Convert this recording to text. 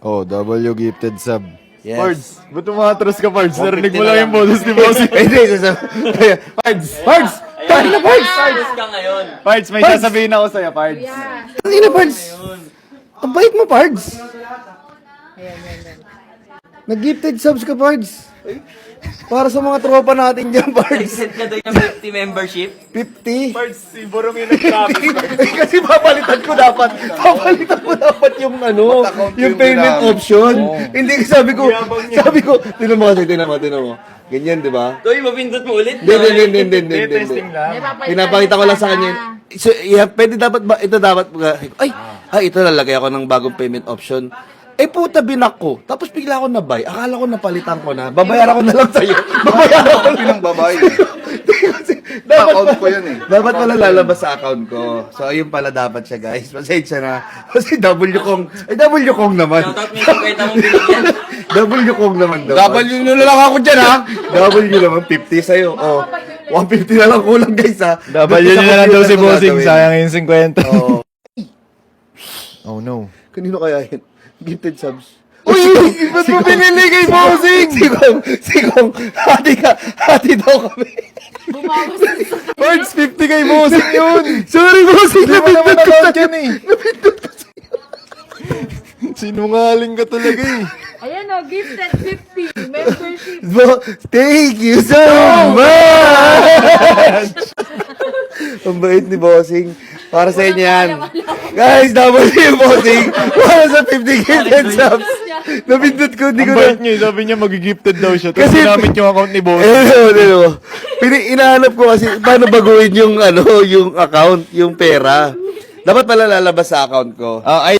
Oh, W gifted sub. Yes. Pards, ba't umatras ka, Pards? Narinig mo lang yung bonus ni Bossy. Hindi, Pards! Pards! Tangin na, Pards! Ayos ka ngayon. Pards, may sasabihin ako sa'yo, Pards. Tangin na, Pards! Ang bait mo, Pards! Nag-gifted subs ka, Pards. Para sa mga tropa natin dyan, Pards. Set ka doon yung 50 membership. 50. Pards, si Borong yung nag-traffic. Kasi papalitan ko dapat. Papalitan ko dapat yung ano, yung payment option. Hindi, sabi ko, tinan mo. Ganyan, di ba? Doy, mapindot mo ulit. Hindi. Testing lang. Pinapakita ko lang sa kanya. So, pwede dapat ba, ito dapat, ito lalagay ako ng bagong payment option. Eh puta, binak ko. Tapos bigla ako na-buy. Akala ko napalitan ko na. Babayaran ko na lang sa'yo. Babayaran ko Pinang babae. dapat Account ko yan eh. Dapat pala lalabas sa account ko. So, ayun pala dapat siya, guys. Pasensya na. Kasi W kong naman. Shoutout mo yung kwenta mong binigyan. W kong naman daw. W nyo na lang ako dyan ha. W naman, 50 sa'yo. Oh, 150 na lang kulang, guys, ha. W nyo na lang daw si Bossing, sayang yung 50. Oo. Oh no. Kanino kaya yun? Gifted subs. Uy! Ba't mo binili kay Bossing? Sigong, hati daw kami. Pards, 50 kay Bossing yun! Sorry, Bossing, Hindi mo naman napindot ko account sa'yo. yan eh. Sinungaling ka talaga eh. Ayan o, gifted 50 membership. Thank you so much! Ang bait ni Bossing. Para sa inyo yan. Guys, double yung Bossing. Para sa 50 gifted subs. Napindot ko, hindi ko Ang na... bait niya, sabi niya magigifted daw siya. Tapos Kasi- ginamit yung account ni Bossing. Inahanap ko kasi paano baguhin yung yung account, yung pera. Dapat pala lalabas sa account ko. Ay,